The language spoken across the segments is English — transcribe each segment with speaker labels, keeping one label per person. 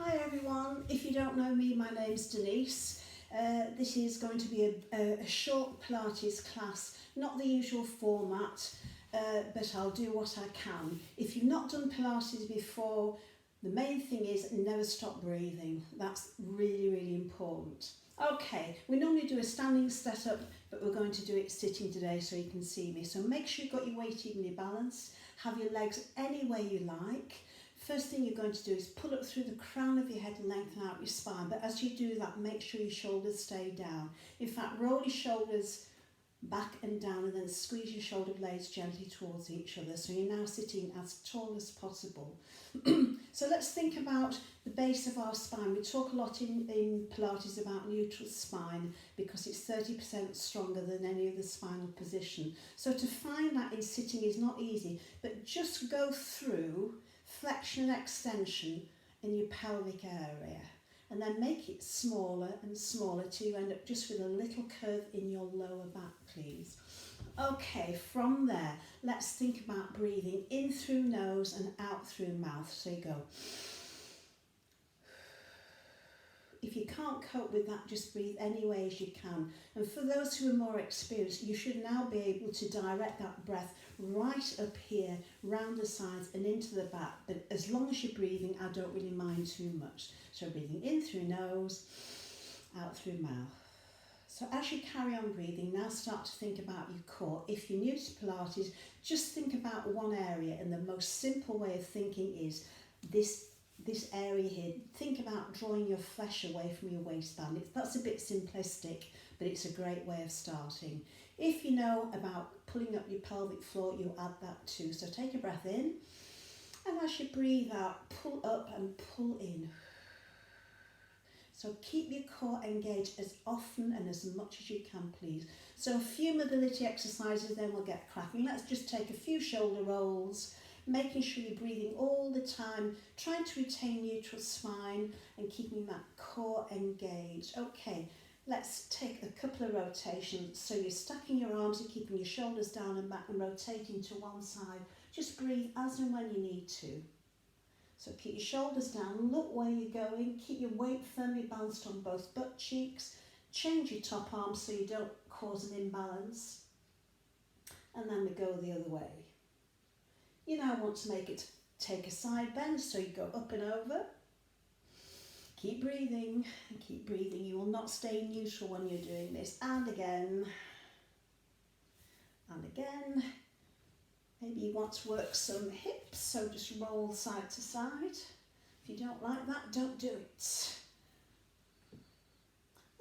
Speaker 1: Hi everyone, if you don't know me, my name's Denise. This is going to be a short Pilates class, not the usual format, but I'll do what I can. If you've not done Pilates before, the main thing is never stop breathing. That's really, really important. Okay, we normally do a standing setup, but we're going to do it sitting today so you can see me. So make sure you've got your weight evenly balanced, have your legs any way you like. First thing you're going to do is pull up through the crown of your head and lengthen out your spine. But as you do that, make sure your shoulders stay down. In fact, roll your shoulders back and down and then squeeze your shoulder blades gently towards each other. So you're now sitting as tall as possible. So let's think about the base of our spine. We talk a lot in Pilates about neutral spine because it's 30% stronger than any other spinal position. So to find that in sitting is not easy, but just go through flexion and extension in your pelvic area and then make it smaller and smaller till you end up just with a little curve in your lower back, please. Okay, from there, let's think about breathing in through nose and out through mouth. So you go. If you can't cope with that, just breathe any way as you can. And for those who are more experienced, you should now be able to direct that breath right up here, round the sides and into the back. But as long as you're breathing, I don't really mind too much. So breathing in through nose, out through mouth. So as you carry on breathing, now start to think about your core. If you're new to Pilates, just think about one area, and the most simple way of thinking is this area here. Think about drawing your flesh away from your waistband. That's a bit simplistic, but it's a great way of starting. If you know about pulling up your pelvic floor, you add that too. So take a breath in, and as you breathe out, pull up and pull in. So keep your core engaged as often and as much as you can, please. So a few mobility exercises, then we'll get cracking. Let's just take a few shoulder rolls, making sure you're breathing all the time, trying to retain neutral spine and keeping that core engaged. Okay, let's take a couple of rotations. So you're stacking your arms and keeping your shoulders down and back and rotating to one side. Just breathe as and when you need to. So keep your shoulders down, look where you're going, keep your weight firmly balanced on both butt cheeks, change your top arm so you don't cause an imbalance, and then we go the other way. You now want to make it take a side bend, so you go up and over. Keep breathing and keep breathing. You will not stay neutral when you're doing this. And again. And again. Maybe you want to work some hips, so just roll side to side. If you don't like that, don't do it.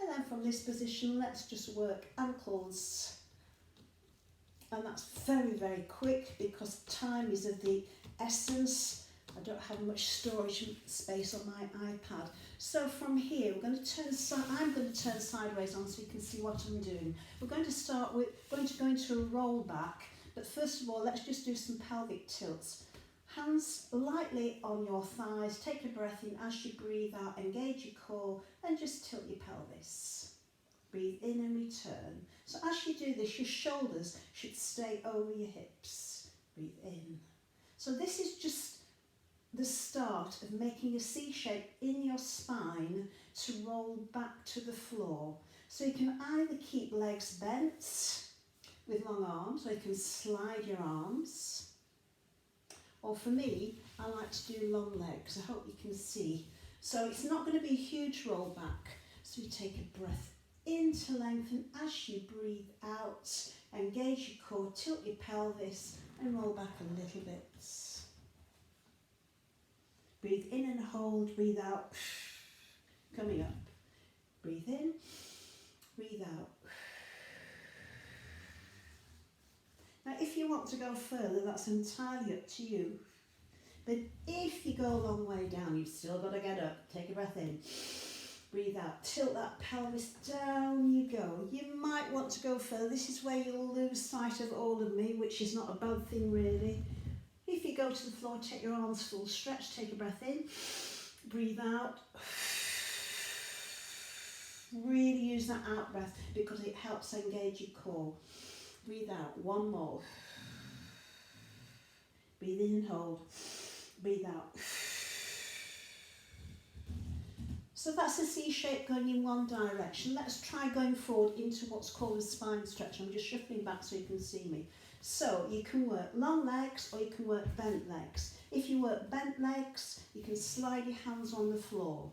Speaker 1: And then from this position, let's just work ankles. And that's very, very quick because time is of the essence. I don't have much storage space on my iPad. So from here, I'm going to turn sideways on so you can see what I'm doing. We're going to start with, go into a roll back. But first of all, let's just do some pelvic tilts. Hands lightly on your thighs. Take a breath in as you breathe out. Engage your core and just tilt your pelvis. Breathe in and return. So as you do this, your shoulders should stay over your hips. Breathe in. So this is just the start of making a C shape in your spine to roll back to the floor. So you can either keep legs bent with long arms, or you can slide your arms. Or for me, I like to do long legs. I hope you can see. So it's not going to be a huge roll back. So you take a breath in to lengthen as you breathe out. Engage your core, tilt your pelvis and roll back a little bit. Breathe in and hold, breathe out. Coming up. Breathe in, breathe out. Now, if you want to go further, that's entirely up to you. But if you go a long way down, you've still got to get up. Take a breath in. Breathe out. Tilt that pelvis. Down you go. You might want to go further. This is where you'll lose sight of all of me, which is not a bad thing, really. If you go to the floor, take your arms full stretch. Take a breath in. Breathe out. Really use that out breath because it helps engage your core. Breathe out, one more. Breathe in and hold. Breathe out. So that's a C shape going in one direction. Let's try going forward into what's called a spine stretch. I'm just shuffling back so you can see me. So you can work long legs or you can work bent legs. If you work bent legs, you can slide your hands on the floor.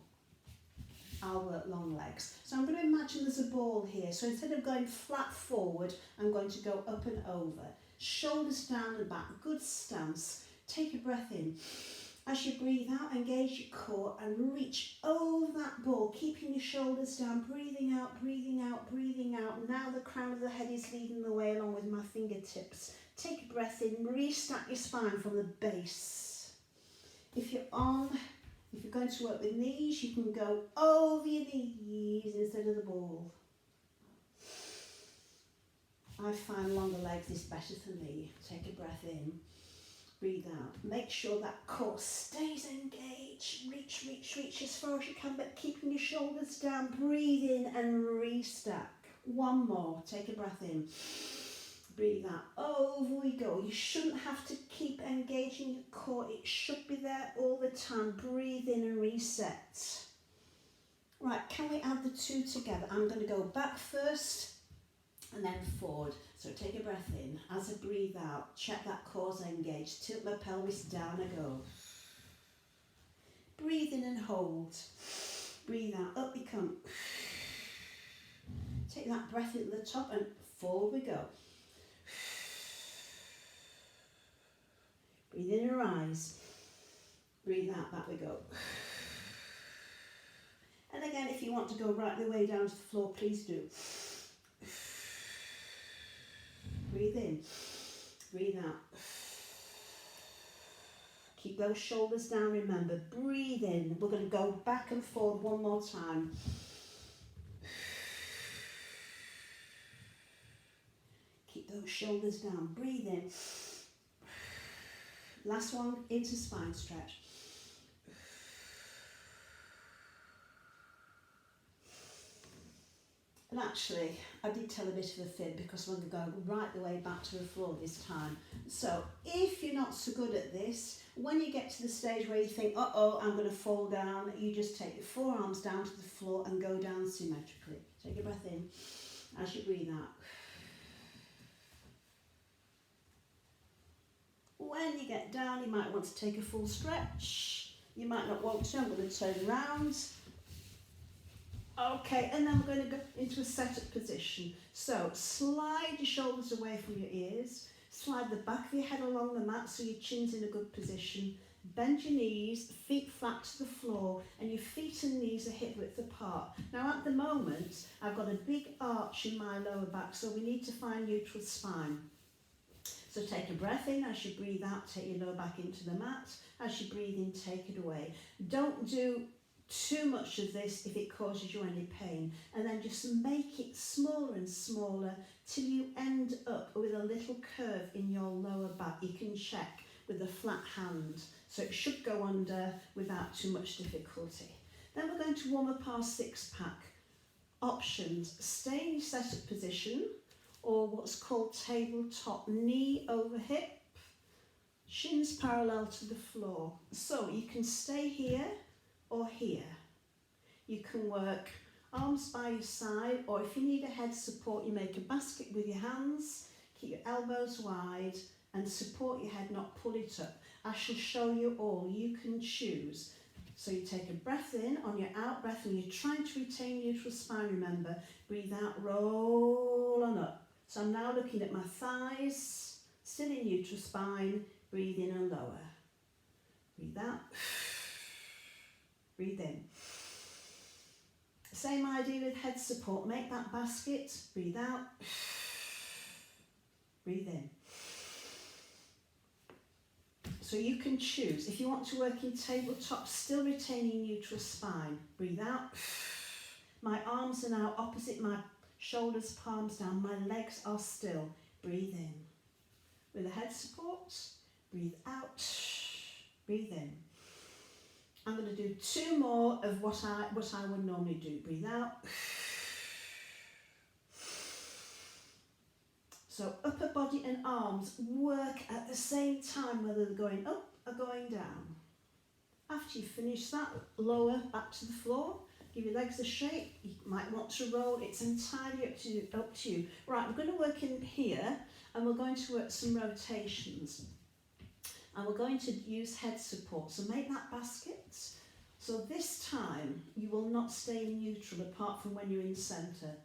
Speaker 1: I'll work long legs. So I'm going to imagine there's a ball here. So instead of going flat forward, I'm going to go up and over. Shoulders down and back, good stance. Take a breath in. As you breathe out, engage your core and reach over that ball, keeping your shoulders down, breathing out, breathing out, breathing out. Now the crown of the head is leading the way along with my fingertips. Take a breath in, restack your spine from the base. If you're going to work with knees, you can go over your knees instead of the ball. I find longer legs is better for me. Take a breath in. Breathe out. Make sure that core stays engaged. Reach, reach, reach as far as you can, but keeping your shoulders down. Breathe in and restack. One more. Take a breath in. Breathe out. Over we go. You shouldn't have to keep engaging your core. It should be there all the time. Breathe in and reset. Right, can we add the two together? I'm going to go back first and then forward. So take a breath in. As I breathe out, check that core's engaged. Tilt my pelvis down I go. Breathe in and hold. Breathe out, up you come. Take that breath into the top and forward we go. Breathe in and rise. Breathe out, back we go. And again, if you want to go right the way down to the floor, please do. Breathe in, breathe out. Keep those shoulders down, remember. Breathe in. We're going to go back and forward one more time. Keep those shoulders down. Breathe in. Last one, into spine stretch. And actually, I did tell a bit of a fib because I'm going to go right the way back to the floor this time. So if you're not so good at this, when you get to the stage where you think, uh-oh, I'm going to fall down, you just take your forearms down to the floor and go down symmetrically. Take a breath in as you breathe out. When you get down, you might want to take a full stretch. You might not want to. I'm going to turn around. Okay, and then we're going to go into a set-up position. So slide your shoulders away from your ears. Slide the back of your head along the mat so your chin's in a good position. Bend your knees, feet flat to the floor, and your feet and knees are hip width apart. Now at the moment, I've got a big arch in my lower back, so we need to find neutral spine. So take a breath in. As you breathe out, take your lower back into the mat. As you breathe in, take it away. Don't do too much of this if it causes you any pain, and then just make it smaller and smaller till you end up with a little curve in your lower back. You can check with a flat hand, so it should go under without too much difficulty. Then we're going to warm up our six pack. Options: stay in your set-up position, or what's called tabletop, knee over hip, shins parallel to the floor. So you can stay here or here. You can work arms by your side, or if you need a head support, you make a basket with your hands, keep your elbows wide and support your head, not pull it up. I shall show you all. You can choose. So you take a breath in. On your out breath, and you're trying to retain neutral spine, remember, breathe out, roll on up. So I'm now looking at my thighs, still in neutral spine, breathe in and lower. Breathe out. Breathe in. Same idea with head support. Make that basket. Breathe out. Breathe in. So you can choose. If you want to work in tabletop, still retaining neutral spine. Breathe out. My arms are now opposite my shoulders, palms down. My legs are still. Breathe in. With a head support, breathe out. Breathe in. I'm going to do two more of what I would normally do. Breathe out. So upper body and arms work at the same time, whether they're going up or going down. After you finish that, lower back to the floor. Give your legs a shake. You might want to roll. It's entirely up to you. Right, we're going to work in here and we're going to work some rotations. And we're going to use head support. So make that basket. So this time you will not stay in neutral apart from when you're in centre.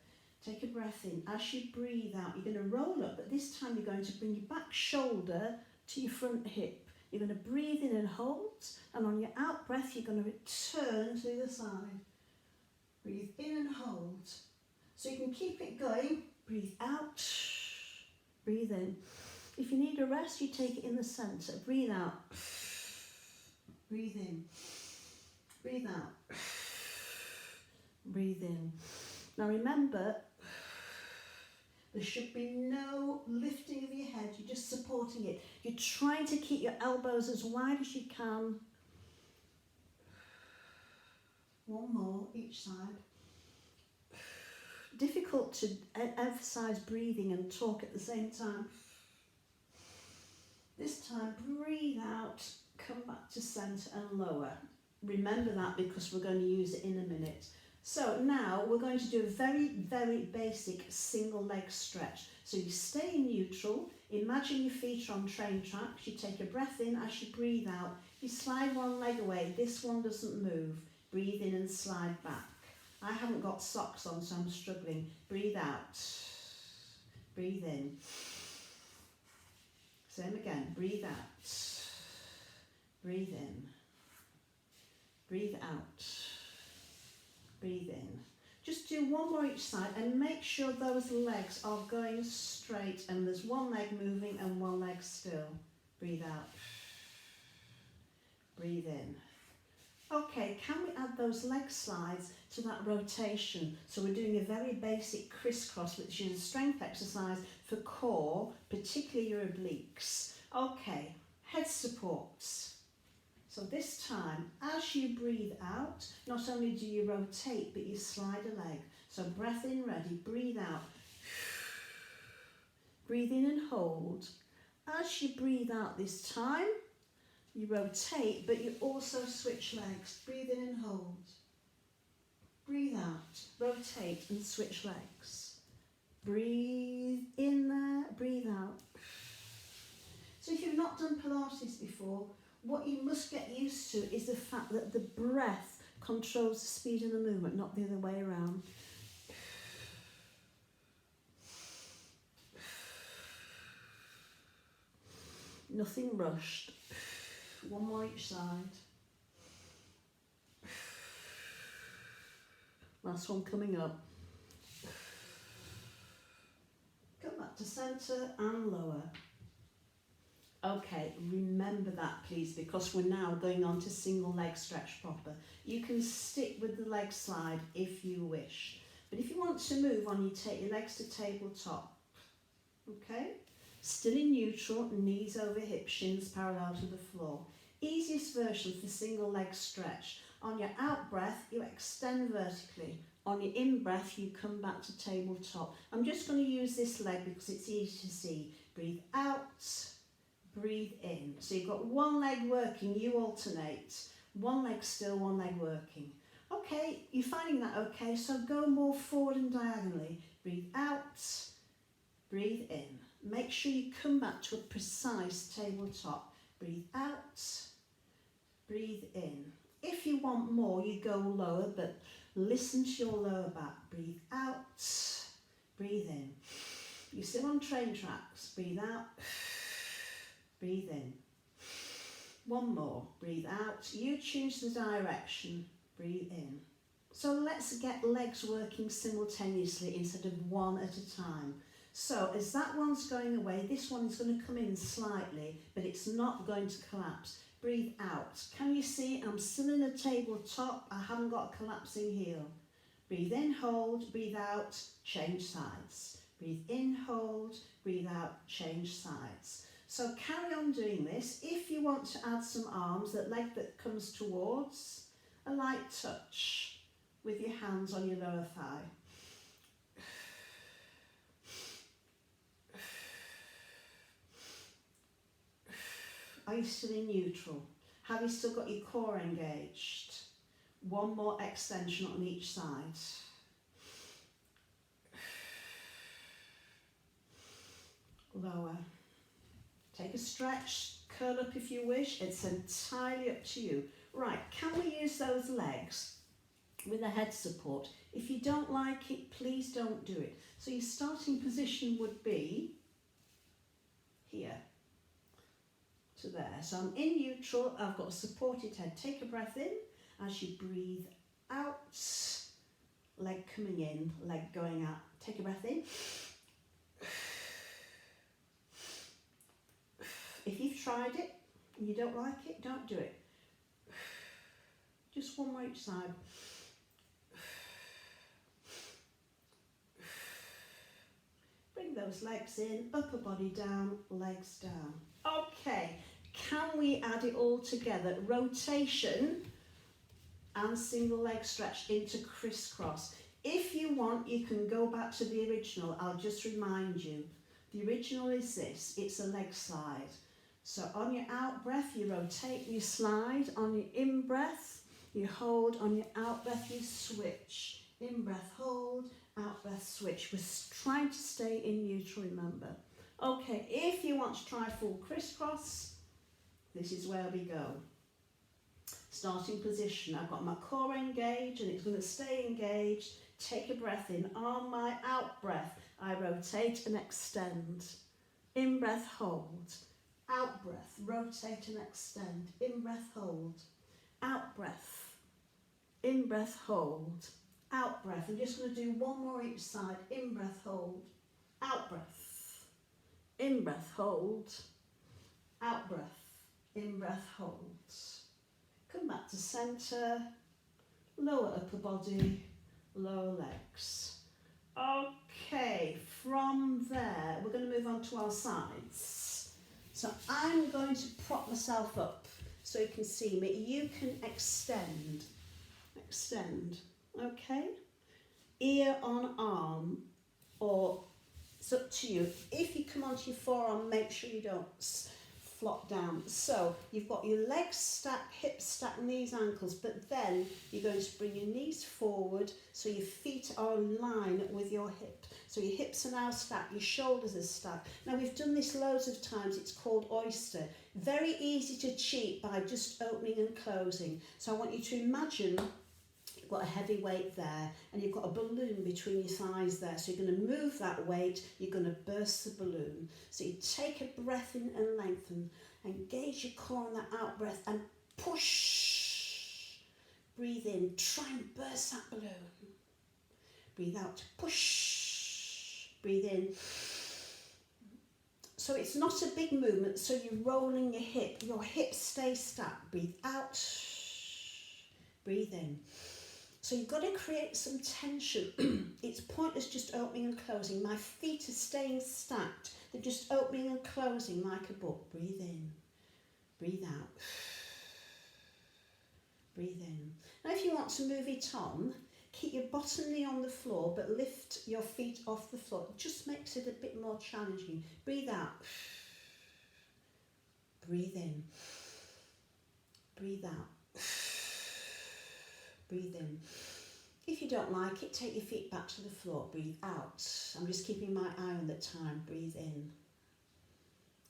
Speaker 1: Take a breath in. As you breathe out, you're going to roll up, but this time you're going to bring your back shoulder to your front hip. You're going to breathe in and hold, and on your out breath you're going to return to the side. Breathe in and hold. So you can keep it going. Breathe out, breathe in. If you need a rest, you take it in the centre. Breathe out, breathe in, breathe out, breathe in. Now remember, there should be no lifting of your head, you're just supporting it. You're trying to keep your elbows as wide as you can. One more, each side. Difficult to emphasise breathing and talk at the same time. This time, breathe out, come back to centre and lower. Remember that because we're going to use it in a minute. So now we're going to do a very, very basic single leg stretch. So you stay in neutral, imagine your feet are on train tracks, you take a breath in, as you breathe out, you slide one leg away, this one doesn't move, breathe in and slide back. I haven't got socks on so I'm struggling. Breathe out, breathe in. Same again, breathe out, breathe in, breathe out. Breathe in. Just do one more each side and make sure those legs are going straight and there's one leg moving and one leg still. Breathe out. Breathe in. Okay, can we add those leg slides to that rotation? So we're doing a very basic crisscross, which is a strength exercise for core, particularly your obliques. Okay, head supports. So this time, as you breathe out, not only do you rotate, but you slide a leg. So breath in, ready, breathe out. Breathe in and hold. As you breathe out this time, you rotate, but you also switch legs. Breathe in and hold. Breathe out, rotate and switch legs. Breathe in there, breathe out. So if you've not done Pilates before, what you must get used to is the fact that the breath controls the speed of the movement, not the other way around. Nothing rushed. One more each side. Last one coming up. Come back to centre and lower. Okay, remember that please, because we're now going on to single leg stretch proper. You can stick with the leg slide if you wish. But if you want to move on, you take your legs to tabletop. Okay? Still in neutral, knees over hips, shins parallel to the floor. Easiest version for single leg stretch. On your out breath, you extend vertically. On your in breath, you come back to tabletop. I'm just going to use this leg because it's easy to see. Breathe out. Breathe in. So you've got one leg working, you alternate. One leg still, one leg working. Okay, you're finding that okay, so go more forward and diagonally. Breathe out, breathe in. Make sure you come back to a precise tabletop. Breathe out, breathe in. If you want more, you go lower, but listen to your lower back. Breathe out, breathe in. You're still on train tracks. Breathe out, breathe in. One more. Breathe out. You choose the direction. Breathe in. So let's get legs working simultaneously instead of one at a time. So as that one's going away, this one is going to come in slightly, but it's not going to collapse. Breathe out. Can you see I'm still in a tabletop? I haven't got a collapsing heel. Breathe in, hold, breathe out, change sides. Breathe in, hold, breathe out, change sides. So carry on doing this. If you want to add some arms, that leg that comes towards, a light touch with your hands on your lower thigh. Are you still in neutral? Have you still got your core engaged? One more extension on each side. Lower. Take a stretch, curl up if you wish, it's entirely up to you. Right, can we use those legs with a head support? If you don't like it, please don't do it. So your starting position would be here to there. So I'm in neutral, I've got a supported head. Take a breath in as you breathe out. Leg coming in, leg going out. Take a breath in. If you've tried it and you don't like it, don't do it. Just one more each side. Bring those legs in, upper body down, legs down. Okay, can we add it all together? Rotation and single leg stretch into crisscross. If you want, you can go back to the original. I'll just remind you. The original is this, it's a leg slide. So on your out breath, you rotate, you slide. On your in breath, you hold. On your out breath, you switch. In breath, hold. Out breath, switch. We're trying to stay in neutral, remember. Okay, if you want to try full crisscross, this is where we go. Starting position, I've got my core engaged and it's going to stay engaged. Take a breath in. On my out breath, I rotate and extend. In breath, hold. Out breath, rotate and extend. In breath, hold. Out breath. In breath, hold. Out breath. I'm just going to do one more each side. In breath, hold. Out breath. In breath, hold. Out breath. In breath, hold. Come back to centre. Lower upper body. Lower legs. Okay, from there, we're going to move on to our sides. So I'm going to prop myself up so you can see me. You can extend, okay? Ear on arm, or it's up to you. If you come onto your forearm, make sure you don't flop down. So you've got your legs stacked, hips stacked, knees, ankles, but then you're going to bring your knees forward so your feet are in line with your hips. So your hips are now stacked, your shoulders are stacked. Now we've done this loads of times, it's called oyster. Very easy to cheat by just opening and closing. So I want you to imagine you've got a heavy weight there and you've got a balloon between your thighs there. So you're going to move that weight, you're going to burst the balloon. So you take a breath in and lengthen, engage your core on that out breath and push. Breathe in, try and burst that balloon. Breathe out, push. Breathe in. So it's not a big movement, so you're rolling your hip. Your hips stay stacked. Breathe out. Breathe in. So you've got to create some tension. It's pointless just opening and closing. My feet are staying stacked. They're just opening and closing like a book. Breathe in. Breathe out. Breathe in. Now if you want to move it on, keep your bottom knee on the floor, but lift your feet off the floor. It just makes it a bit more challenging. Breathe out. Breathe in. Breathe out. Breathe in. If you don't like it, take your feet back to the floor. Breathe out. I'm just keeping my eye on the time. Breathe in.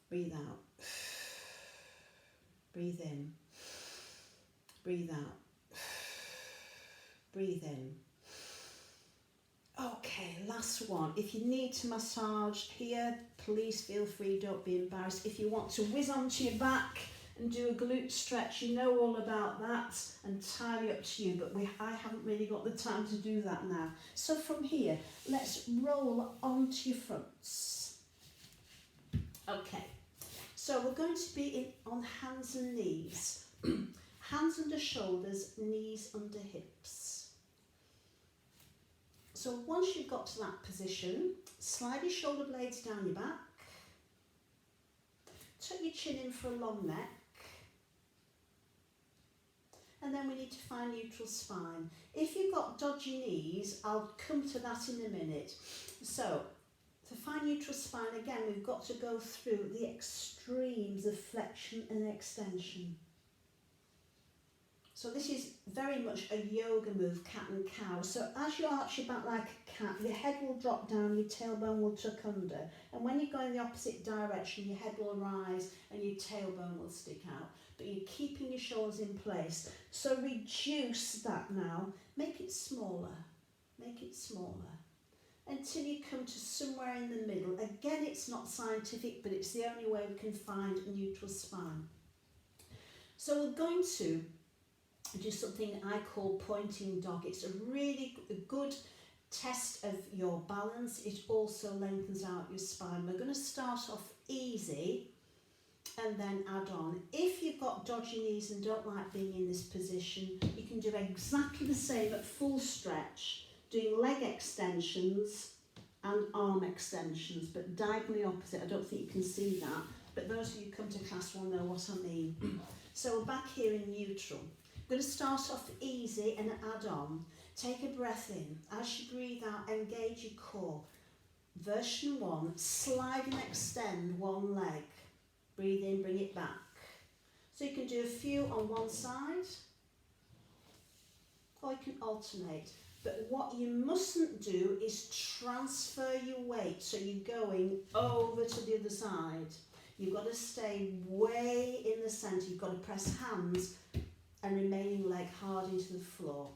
Speaker 1: Breathe out. Breathe in. Breathe out. Breathe in. Okay, last one. If you need to massage here, please feel free, don't be embarrassed. If you want to whiz onto your back and do a glute stretch, you know all about that, entirely up to you, but I haven't really got the time to do that now. So from here, let's roll onto your fronts. Okay, so we're going to be on hands and knees. Hands under shoulders, knees under hips. So once you've got to that position, slide your shoulder blades down your back. Tuck your chin in for a long neck. And then we need to find neutral spine. If you've got dodgy knees, I'll come to that in a minute. So to find neutral spine, again, we've got to go through the extremes of flexion and extension. So this is very much a yoga move, cat and cow. So as you arch your back like a cat, your head will drop down, your tailbone will tuck under. And when you go in the opposite direction, your head will rise and your tailbone will stick out. But you're keeping your shoulders in place. So reduce that now. Make it smaller. Make it smaller. Until you come to somewhere in the middle. Again, it's not scientific, but it's the only way we can find a neutral spine. So we're going to do something I call pointing dog. It's a really good test of your balance. It also lengthens out your spine. We're going to start off easy and then add on. If you've got dodgy knees and don't like being in this position, you can do exactly the same at full stretch, doing leg extensions and arm extensions, but diagonally opposite. I don't think you can see that, but those of you who come to class will know what I mean. So we're back here in neutral. We're going to start off easy and add on. Take a breath in. As you breathe out, engage your core. Version 1, slide and extend one leg. Breathe in, bring it back. So you can do a few on one side, or you can alternate. But what you mustn't do is transfer your weight, so you're going over to the other side. You've got to stay way in the centre. You've got to press hands and remaining leg hard into the floor.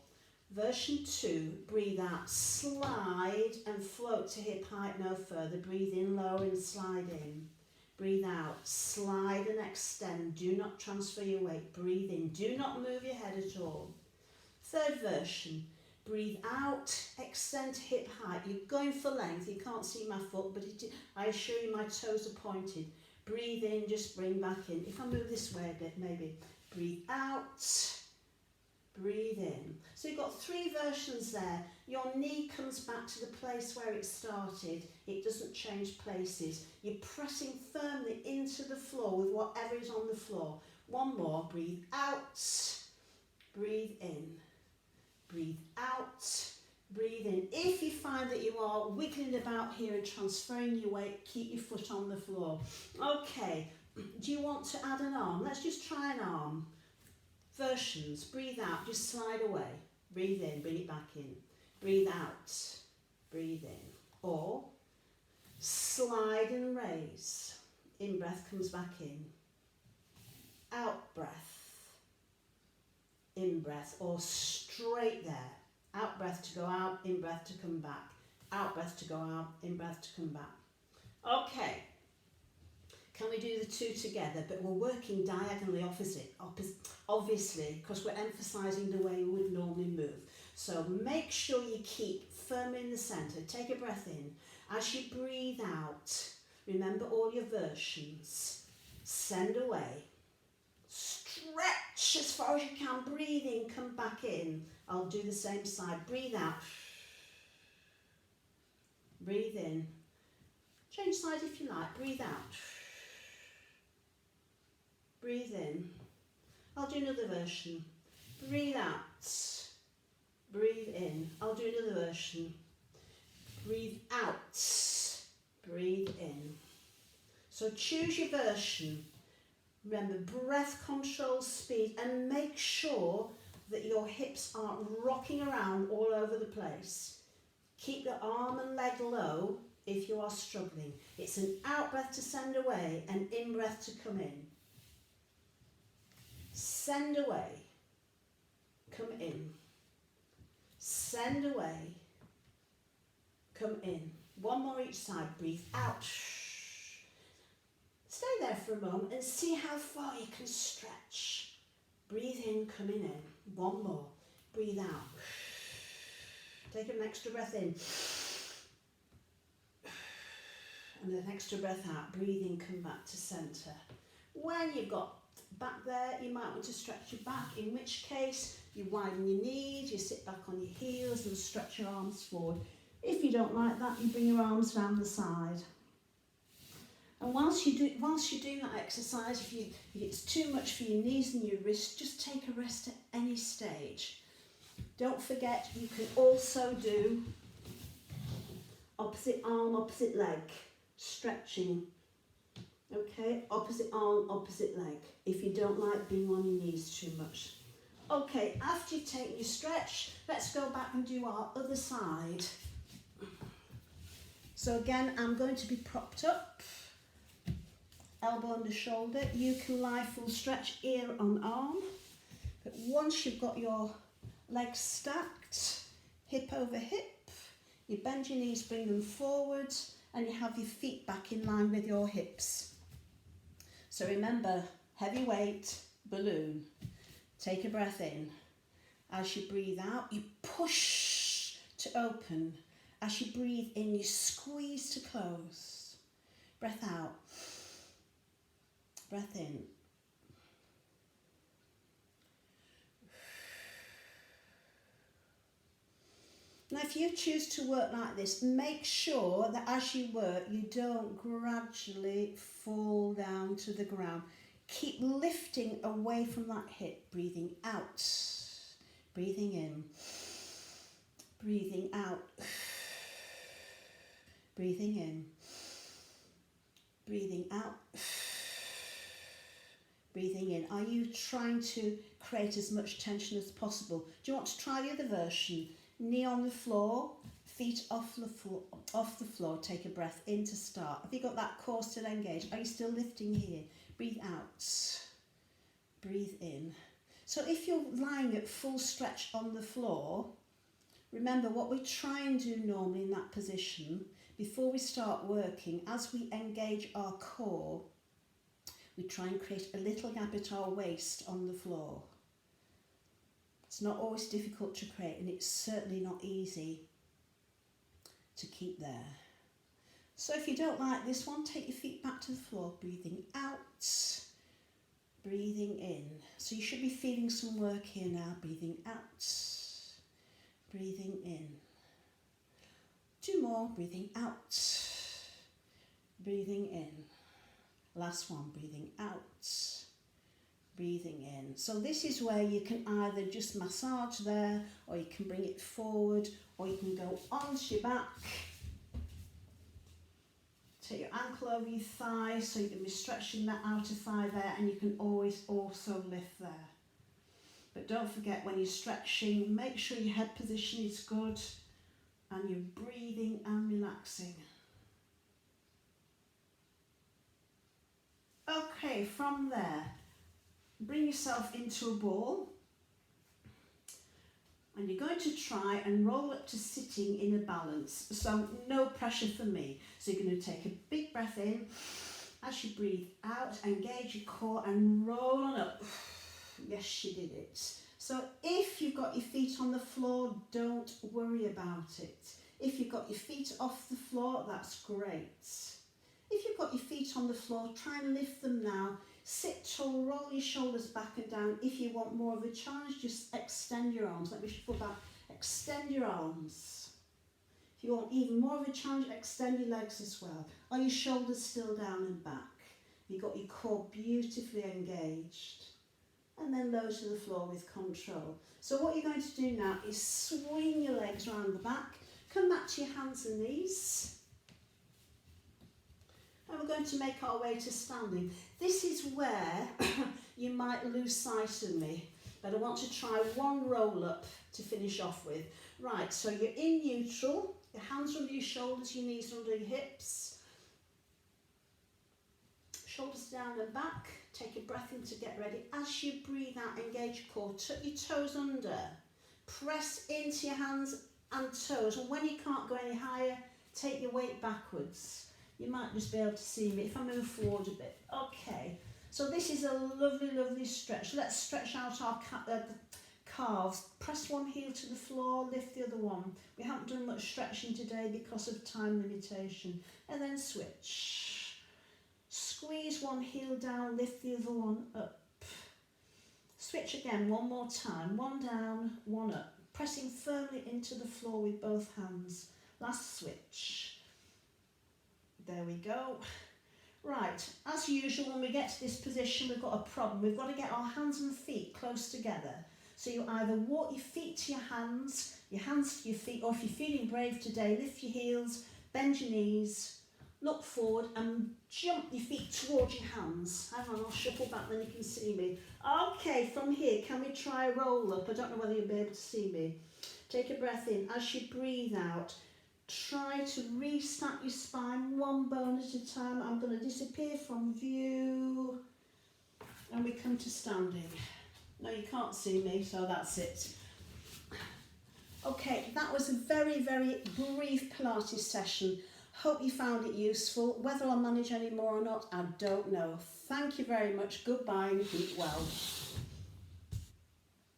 Speaker 1: Version 2, breathe out, slide and float to hip height, no further. Breathe in, lower and slide in. Breathe out, slide and extend. Do not transfer your weight. Breathe in, do not move your head at all. Third version, breathe out, extend to hip height. You're going for length. You can't see my foot, but I assure you my toes are pointed. Breathe in, just bring back in. If I move this way a bit, maybe. Breathe out, breathe in. So you've got 3 versions there. Your knee comes back to the place where it started. It doesn't change places. You're pressing firmly into the floor with whatever is on the floor. One more. Breathe out, breathe in. Breathe out, breathe in. If you find that you are wiggling about here and transferring your weight, keep your foot on the floor. Okay. Do you want to add an arm? Let's just try an arm. Versions. Breathe out. Just slide away. Breathe in. Bring it back in. Breathe out. Breathe in. Or slide and raise. In breath comes back in. Out breath. In breath. Or straight there. Out breath to go out. In breath to come back. Out breath to go out. In breath to come back. Okay. Can we do the 2 together? But we're working diagonally opposite obviously, because we're emphasising the way we would normally move. So make sure you keep firmly in the centre. Take a breath in. As you breathe out, remember all your versions. Send away. Stretch as far as you can. Breathe in, come back in. I'll do the same side. Breathe out. Breathe in. Change side if you like. Breathe out. Breathe in. I'll do another version. Breathe out. Breathe in. I'll do another version. Breathe out. Breathe in. So choose your version. Remember, breath controls speed, and make sure that your hips aren't rocking around all over the place. Keep the arm and leg low if you are struggling. It's an out breath to send away and in breath to come in. Send away, come in. Send away, come in. One more each side. Breathe out. Stay there for a moment and see how far you can stretch. Breathe in, coming in. One more. Breathe out. Take an extra breath in. And an extra breath out. Breathe in, come back to centre. When you've got back there, you might want to stretch your back, in which case you widen your knees, you sit back on your heels and stretch your arms forward. If you don't like that, you bring your arms down the side. And whilst you're doing that exercise, if it's too much for your knees and your wrists, just take a rest at any stage. Don't forget, you can also do opposite arm, opposite leg, stretching. Okay, opposite arm, opposite leg, if you don't like being on your knees too much. Okay, after you've taken your stretch, let's go back and do our other side. So again, I'm going to be propped up, elbow under shoulder. You can lie full stretch, ear on arm. But once you've got your legs stacked, hip over hip, you bend your knees, bring them forward, and you have your feet back in line with your hips. So remember, heavy weight, balloon. Take a breath in. As you breathe out, you push to open. As you breathe in, you squeeze to close. Breath out. Breath in. Now, if you choose to work like this, make sure that as you work, you don't gradually fall down to the ground. Keep lifting away from that hip, breathing out, breathing in, breathing out, breathing in, breathing out, breathing in. Are you trying to create as much tension as possible? Do you want to try the other version? Knee on the floor, feet off the floor. Take a breath in to start. Have you got that core still engaged? Are you still lifting here? Breathe out, breathe in. So if you're lying at full stretch on the floor, remember what we try and do normally in that position, before we start working, as we engage our core, we try and create a little gap at our waist on the floor. It's not always difficult to create, and it's certainly not easy to keep there. So if you don't like this one, take your feet back to the floor, breathing out, breathing in. So you should be feeling some work here now, breathing out, breathing in. 2 more, breathing out, breathing in. Last one, breathing out, breathing in. So this is where you can either just massage there, or you can bring it forward, or you can go onto your back. Take your ankle over your thigh, so you can be stretching that outer thigh there, and you can always also lift there. But don't forget, when you're stretching, make sure your head position is good and you're breathing and relaxing. Okay, from there, bring yourself into a ball, and you're going to try and roll up to sitting in a balance. So no pressure for me. So you're going to take a big breath in. As you breathe out, engage your core and roll on up. Yes, you did it. So if you've got your feet on the floor, don't worry about it. If you've got your feet off the floor, that's great. If you've got your feet on the floor, try and lift them now. Sit tall, roll your shoulders back and down. If you want more of a challenge, just extend your arms. Let me shuffle back. Extend your arms. If you want even more of a challenge, extend your legs as well. Are your shoulders still down and back? You've got your core beautifully engaged. And then low to the floor with control. So what you're going to do now is swing your legs around the back. Come back to your hands and knees. And we're going to make our way to standing. This is where you might lose sight of me, but I want to try one roll up to finish off with. Right, so you're in neutral, your hands under your shoulders, your knees under your hips. Shoulders down and back, take a breath in to get ready. As you breathe out, engage your core, tuck your toes under. Press into your hands and toes, and when you can't go any higher, take your weight backwards. You might just be able to see me if I move forward a bit. Okay, so this is a lovely, lovely stretch. Let's stretch out our calves. Press one heel to the floor, lift the other one. We haven't done much stretching today because of time limitation. And then switch. Squeeze one heel down, lift the other one up. Switch again, one more time. One down, one up. Pressing firmly into the floor with both hands. Last switch. There we go. Right, as usual, when we get to this position, we've got a problem. We've got to get our hands and feet close together. So you either walk your feet to your hands to your feet, or if you're feeling brave today, lift your heels, bend your knees, look forward and jump your feet towards your hands. Hang on, I'll shuffle back, then you can see me. Okay, from here, can we try a roll up? I don't know whether you'll be able to see me. Take a breath in. As you breathe out, try to restack your spine one bone at a time. I'm going to disappear from view. And we come to standing. No, you can't see me, so that's it. Okay, that was a very, very brief Pilates session. Hope you found it useful. Whether I'll manage any more or not, I don't know. Thank you very much. Goodbye and keep well.